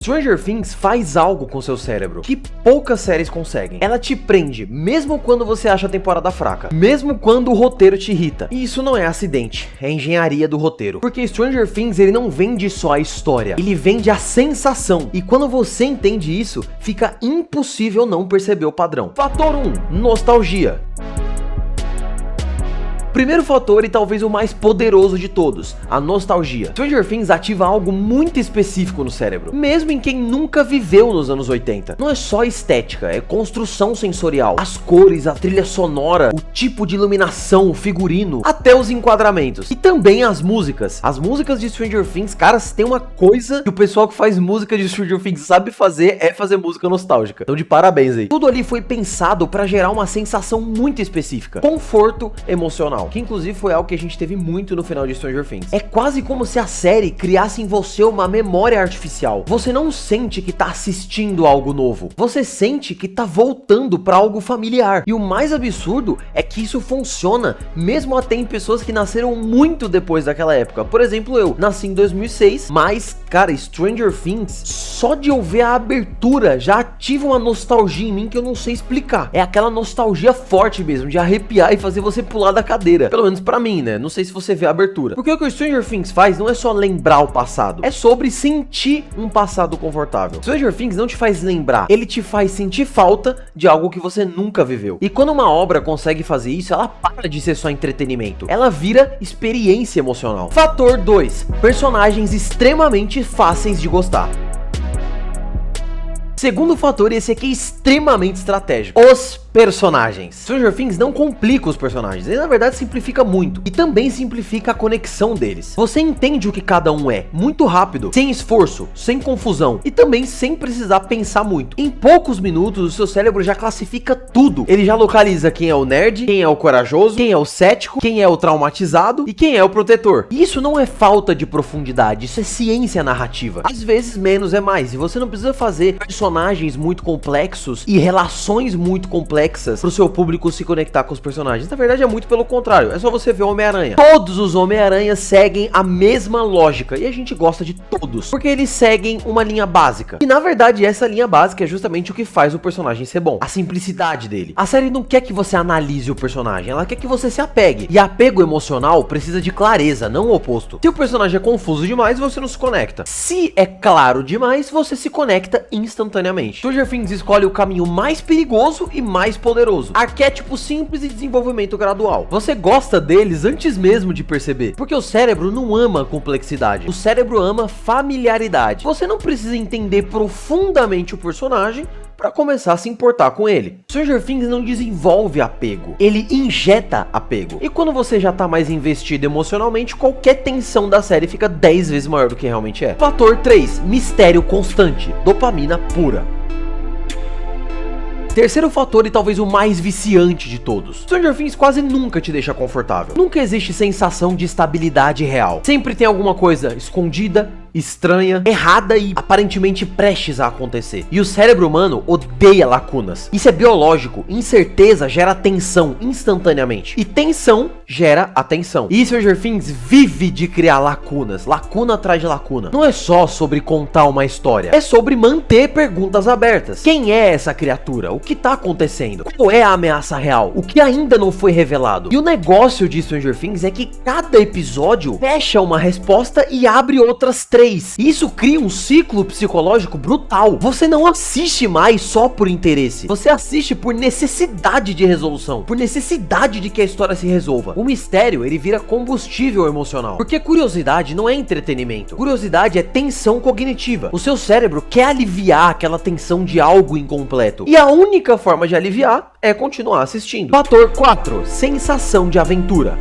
Stranger Things faz algo com seu cérebro que poucas séries conseguem. Ela te prende, mesmo quando você acha a temporada fraca, mesmo quando o roteiro te irrita. E isso não é acidente, é engenharia do roteiro. Porque Stranger Things, ele não vende só a história, ele vende a sensação. E quando você entende isso, fica impossível não perceber o padrão. Fator 1, nostalgia. Primeiro fator e talvez o mais poderoso de todos, a nostalgia. Stranger Things ativa algo muito específico no cérebro, mesmo em quem nunca viveu nos anos 80. Não é só estética, é construção sensorial. As cores, a trilha sonora, o tipo de iluminação, o figurino, até os enquadramentos. E também as músicas. As músicas de Stranger Things, cara, se tem uma coisa que o pessoal que faz música de Stranger Things sabe fazer, é fazer música nostálgica. Então de parabéns aí. Tudo ali foi pensado pra gerar uma sensação muito específica. Conforto emocional. Que inclusive foi algo que a gente teve muito no final de Stranger Things. É quase como se a série criasse em você uma memória artificial. Você não sente que tá assistindo algo novo. Você sente que tá voltando pra algo familiar. E o mais absurdo é que isso funciona mesmo até em pessoas que nasceram muito depois daquela época. Por exemplo, eu nasci em 2006, mas, cara, Stranger Things, só de eu ver a abertura já ativa uma nostalgia em mim que eu não sei explicar. É aquela nostalgia forte mesmo, de arrepiar e fazer você pular da cadeira. Pelo menos pra mim, né? Não sei se você vê a abertura. Porque o que o Stranger Things faz não é só lembrar o passado, é sobre sentir um passado confortável. Stranger Things não te faz lembrar, ele te faz sentir falta de algo que você nunca viveu. E quando uma obra consegue fazer isso, ela para de ser só entretenimento, ela vira experiência emocional. Fator 2, personagens extremamente fáceis de gostar. Segundo fator, esse aqui é extremamente estratégico: os personagens. Stranger Things não complica os personagens, ele na verdade simplifica muito, e também simplifica a conexão deles. Você entende o que cada um é, muito rápido, sem esforço, sem confusão, e também sem precisar pensar muito. Em poucos minutos, o seu cérebro já classifica tudo. Ele já localiza quem é o nerd, quem é o corajoso, quem é o cético, quem é o traumatizado e quem é o protetor. E isso não é falta de profundidade, isso é ciência narrativa. Às vezes menos é mais, e você não precisa fazer personagens muito complexos e relações muito complexas pro seu público se conectar com os personagens. Na verdade é muito pelo contrário, é só você ver o Homem-Aranha. Todos os Homem-Aranha seguem a mesma lógica, e a gente gosta de todos, porque eles seguem uma linha básica. E na verdade essa linha básica é justamente o que faz o personagem ser bom, a simplicidade dele. A série não quer que você analise o personagem, ela quer que você se apegue. E apego emocional precisa de clareza, não o oposto. Se o personagem é confuso demais, você não se conecta. Se é claro demais, você se conecta instantaneamente. Stranger Things escolhe o caminho mais perigoso e mais poderoso. Arquétipo simples e desenvolvimento gradual. Você gosta deles antes mesmo de perceber, porque o cérebro não ama complexidade, o cérebro ama familiaridade. Você não precisa entender profundamente o personagem para começar a se importar com ele. Stranger Things não desenvolve apego, ele injeta apego. E quando você já tá mais investido emocionalmente, qualquer tensão da série fica 10 vezes maior do que realmente é. Fator 3, mistério constante, dopamina pura. Terceiro fator e talvez o mais viciante de todos: Stranger Things quase nunca te deixa confortável. Nunca existe sensação de estabilidade real. Sempre tem alguma coisa escondida, estranha, errada e aparentemente prestes a acontecer. E o cérebro humano odeia lacunas. Isso é biológico. Incerteza gera tensão instantaneamente, e tensão gera atenção. E Stranger Things vive de criar lacunas, lacuna atrás de lacuna. Não é só sobre contar uma história, é sobre manter perguntas abertas. Quem é essa criatura? O que tá acontecendo? Qual é a ameaça real? O que ainda não foi revelado? E o negócio de Stranger Things é que cada episódio fecha uma resposta e abre outras 3. Isso cria um ciclo psicológico brutal. Você não assiste mais só por interesse, você assiste por necessidade de resolução, por necessidade de que a história se resolva. O mistério, ele vira combustível emocional, porque curiosidade não é entretenimento, curiosidade é tensão cognitiva. O seu cérebro quer aliviar aquela tensão de algo incompleto, e a única forma de aliviar é continuar assistindo. Fator 4, sensação de aventura.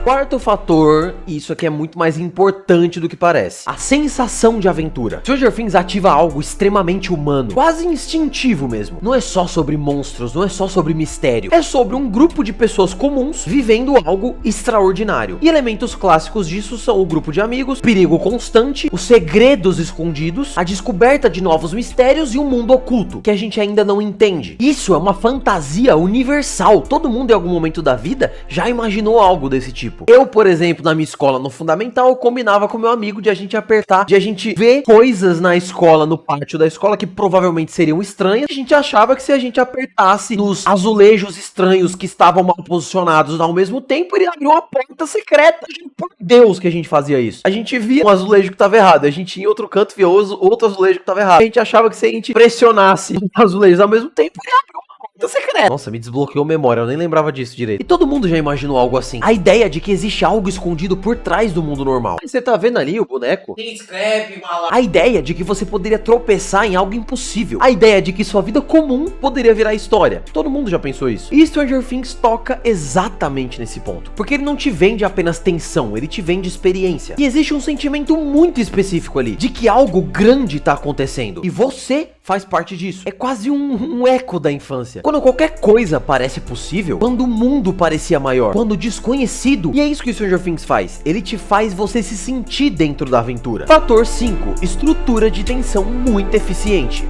Quarto fator, e isso aqui é muito mais importante do que parece: a sensação de aventura. Stranger Things ativa algo extremamente humano, quase instintivo mesmo. Não é só sobre monstros, não é só sobre mistério, é sobre um grupo de pessoas comuns vivendo algo extraordinário. E elementos clássicos disso são o grupo de amigos, perigo constante, os segredos escondidos, a descoberta de novos mistérios e um mundo oculto que a gente ainda não entende. Isso é uma fantasia universal. Todo mundo em algum momento da vida já imaginou algo desse tipo. tipo. Eu, por exemplo, na minha escola, no fundamental, eu combinava com meu amigo de a gente apertar, de a gente ver coisas na escola, no pátio da escola, que provavelmente seriam estranhas. A gente achava que se a gente apertasse nos azulejos estranhos que estavam mal posicionados ao mesmo tempo, ele abriu uma porta secreta. Por Deus que a gente fazia isso. A gente via um azulejo que tava errado, a gente ia em outro canto via outro azulejo que tava errado. A gente achava que se a gente pressionasse os azulejos ao mesmo tempo, ele abriu uma porta secreta. Nossa, me desbloqueou a memória, eu nem lembrava disso direito. E todo mundo já imaginou algo assim. A ideia de que existe algo escondido por trás do mundo normal. Você tá vendo ali o boneco? Se inscreve, malandro. A ideia de que você poderia tropeçar em algo impossível. A ideia de que sua vida comum poderia virar história. Todo mundo já pensou isso. E Stranger Things toca exatamente nesse ponto. Porque ele não te vende apenas tensão, ele te vende experiência. E existe um sentimento muito específico ali, de que algo grande tá acontecendo. E você faz parte disso. É quase um eco da infância. Quando qualquer coisa parece possível, quando o mundo parecia maior, quando o desconhecido. E é isso que Stranger Things faz. Ele te faz você se sentir dentro da aventura. Fator 5. Estrutura de tensão muito eficiente.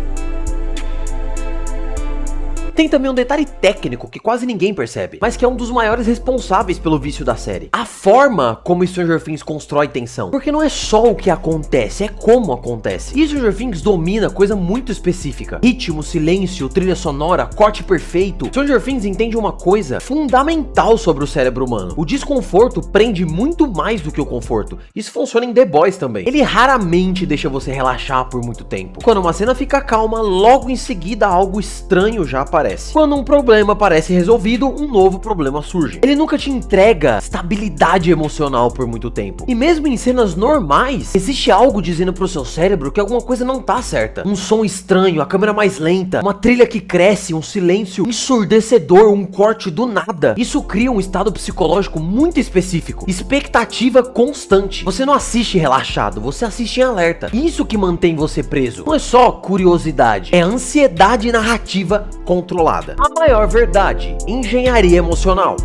Tem também um detalhe técnico que quase ninguém percebe, mas que é um dos maiores responsáveis pelo vício da série. A forma como Stranger Things constrói tensão. Porque não é só o que acontece, é como acontece. E Stranger Things domina coisa muito específica. Ritmo, silêncio, trilha sonora, corte perfeito. Stranger Things entende uma coisa fundamental sobre o cérebro humano. O desconforto prende muito mais do que o conforto. Isso funciona em The Boys também. Ele raramente deixa você relaxar por muito tempo. Quando uma cena fica calma, logo em seguida algo estranho já aparece. Quando um problema parece resolvido, um novo problema surge. Ele nunca te entrega estabilidade emocional por muito tempo. E mesmo em cenas normais, existe algo dizendo pro seu cérebro que alguma coisa não tá certa. Um som estranho, a câmera mais lenta, uma trilha que cresce, um silêncio ensurdecedor, um corte do nada. Isso cria um estado psicológico muito específico. Expectativa constante. Você não assiste relaxado, você assiste em alerta. Isso que mantém você preso. Não é só curiosidade, é ansiedade narrativa controlada. A maior verdade, engenharia emocional.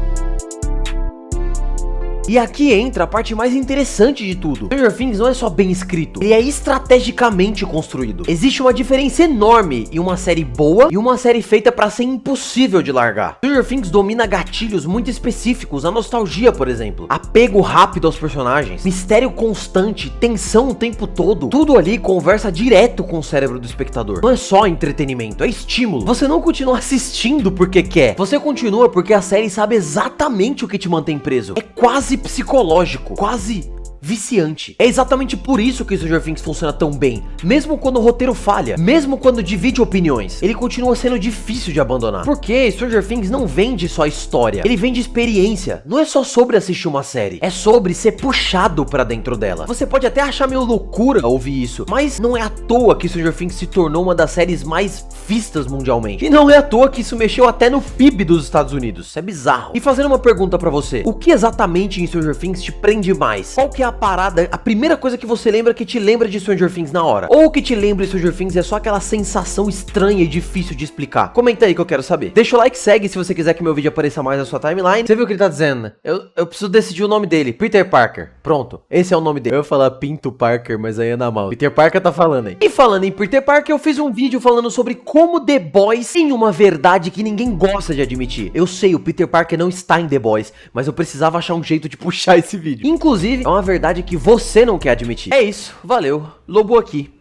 E aqui entra a parte mais interessante de tudo. Stranger Things não é só bem escrito, ele é estrategicamente construído. Existe uma diferença enorme em uma série boa e uma série feita pra ser impossível de largar. Stranger Things domina gatilhos muito específicos, a nostalgia, por exemplo, apego rápido aos personagens, mistério constante, tensão o tempo todo. Tudo ali conversa direto com o cérebro do espectador. Não é só entretenimento, é estímulo. Você não continua assistindo porque quer, você continua porque a série sabe exatamente o que te mantém preso. É quase psicológico, quase viciante. É exatamente por isso que Stranger Things funciona tão bem. Mesmo quando o roteiro falha, mesmo quando divide opiniões, ele continua sendo difícil de abandonar. Porque Stranger Things não vende só história, ele vende experiência. Não é só sobre assistir uma série, é sobre ser puxado pra dentro dela. Você pode até achar meio loucura ouvir isso, mas não é à toa que Stranger Things se tornou uma das séries mais vistas mundialmente. E não é à toa que isso mexeu até no PIB dos Estados Unidos. Isso é bizarro. E fazendo uma pergunta pra você, o que exatamente em Stranger Things te prende mais? Qual que é a parada, a primeira coisa que você lembra que te lembra de Stranger Things na hora? Ou o que te lembra de Stranger Things é só aquela sensação estranha e difícil de explicar? Comenta aí que eu quero saber. Deixa o like, segue se você quiser que meu vídeo apareça mais na sua timeline. Você viu o que ele tá dizendo, né? Eu preciso decidir o nome dele. Peter Parker. Pronto. Esse é o nome dele. Eu ia falar Pinto Parker, mas aí é na mal. Peter Parker tá falando aí. E falando em Peter Parker, eu fiz um vídeo falando sobre como The Boys tem uma verdade que ninguém gosta de admitir. Eu sei, o Peter Parker não está em The Boys, mas eu precisava achar um jeito de puxar esse vídeo. Inclusive, é uma verdade que você não quer admitir. É isso, valeu, Lobo aqui.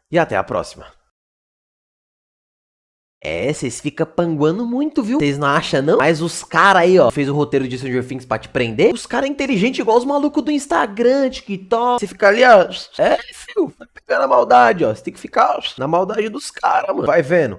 E até a próxima. É, vocês ficam panguando muito, viu? Vocês não acham, não? Mas os caras aí, ó, fez o roteiro de Stranger Things pra te prender. Os caras inteligentes igual os malucos do Instagram, TikTok. Você fica ali, ó. É, filho, vai pegar na maldade, ó. Você tem que ficar na maldade dos caras, mano. Vai vendo.